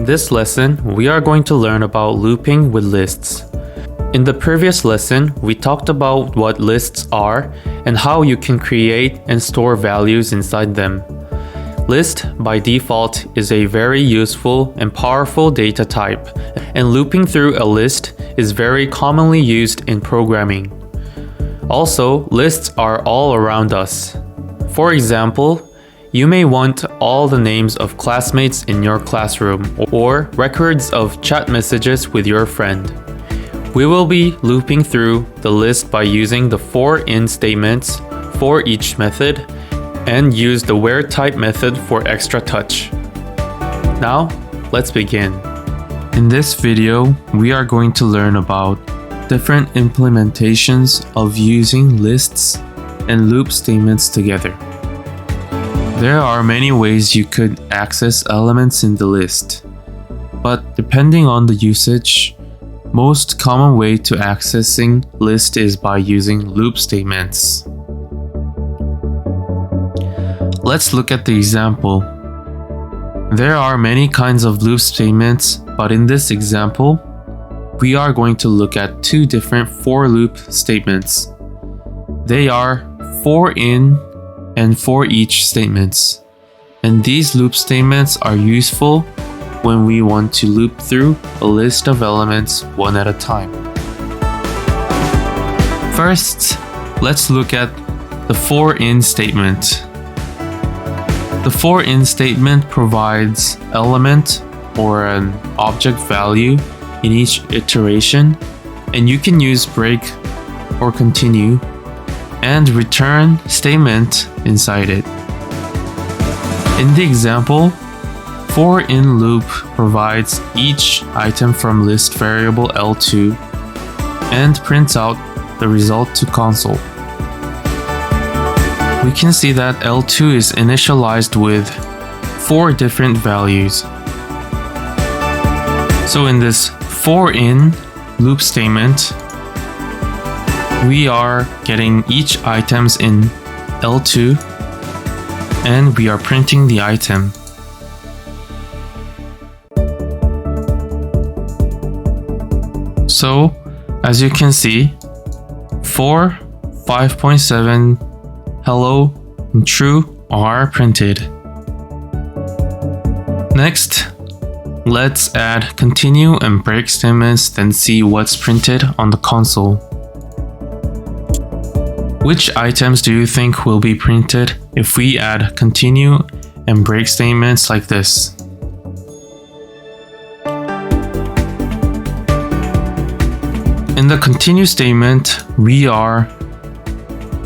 In this lesson, we are going to learn about looping with lists. In the previous lesson, we talked about what lists are and how you can create and store values inside them. List, by default, is a very useful and powerful data type, and looping through a list is very commonly used in programming. Also, lists are all around us. For example, you may want all the names of classmates in your classroom or records of chat messages with your friend. We will be looping through the list by using the for-in statements for each method and use the where type method for extra touch. Now, let's begin. In this video, we are going to learn about different implementations of using lists and loop statements together. There are many ways you could access elements in the list, but depending on the usage, most common way to accessing list is by using loop statements. Let's look at the example. There are many kinds of loop statements, but in this example, we are going to look at two different for loop statements. They are for in and for each statements. And these loop statements are useful when we want to loop through a list of elements one at a time. First, let's look at the for in statement. The for in statement provides element or an object value in each iteration, and you can use break or continue and return statement inside it. In the example, for in loop provides each item from list variable L2 and prints out the result to console. We can see that L2 is initialized with 4 different values. So in this for in loop statement, we are getting each items in L2 and we are printing the item. So, as you can see, 4, 5.7, hello, and true are printed. Next, let's add continue and break statements, then see what's printed on the console. Which items do you think will be printed if we add continue and break statements like this? In the continue statement, we are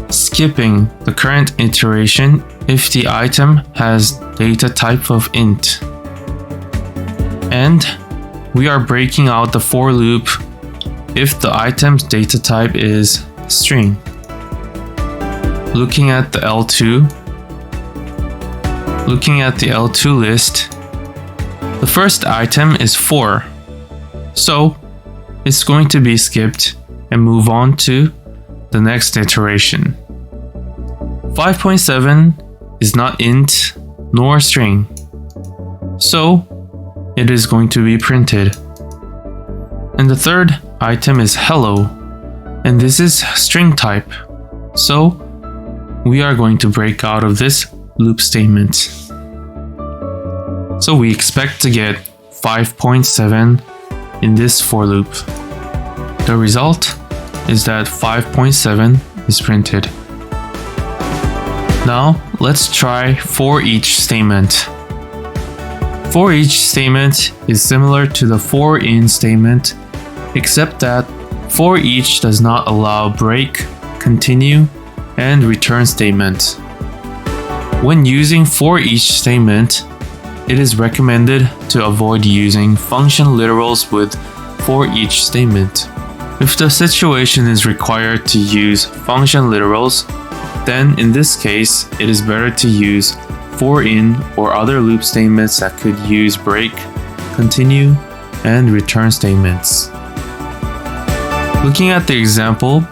skipping the current iteration if the item has data type of int. And we are breaking out the for loop if the item's data type is string. Looking at the L2 list, the first item is 4, so it's going to be skipped and move on to the next iteration. 5.7 is not int nor string, so it is going to be printed. And the third item is hello, and this is string type, so we are going to break out of this loop statement. So we expect to get 5.7 in this for loop. The result is that 5.7 is printed. Now let's try for each statement. For each statement is similar to the for in statement, except that for each does not allow break, continue, and return statement. When using for each statement, it is recommended to avoid using function literals with for each statement. If the situation is required to use function literals, then in this case, it is better to use for in or other loop statements that could use break, continue, and return statements. Looking at the example,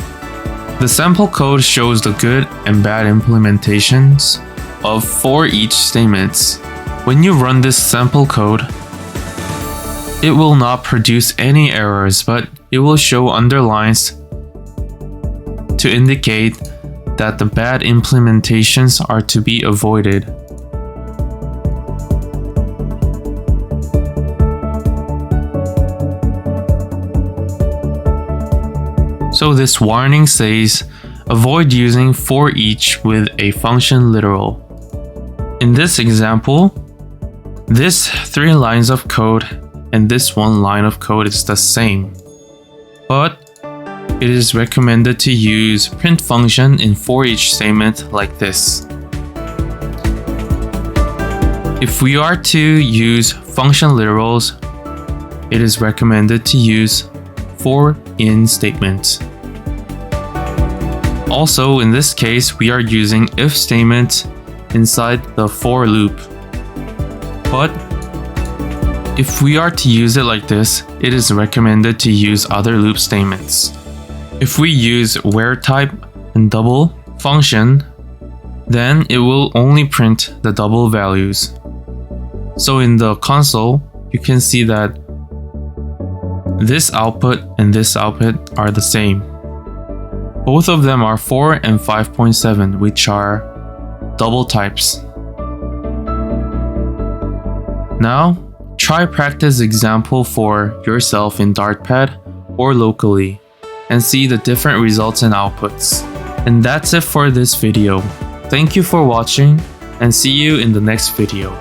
the sample code shows the good and bad implementations of for each statements. When you run this sample code, It will not produce any errors, but it will show underlines to indicate that the bad implementations are to be avoided. So this warning says, avoid using for each with a function literal. In this example, this 3 lines of code and this 1 line of code is the same, but it is recommended to use print function in for each statement like this. If we are to use function literals, it is recommended to use for in statement. Also, in this case, we are using if statement inside the for loop. But if we are to use it like this, it is recommended to use other loop statements. If we use where type and double function, then it will only print the double values. So in the console, you can see that this output and this output are the same. Both of them are 4 and 5.7, which are double types. Now, try practice example for yourself in Dartpad or locally and see the different results and outputs. And that's it for this video. Thank you for watching and see you in the next video.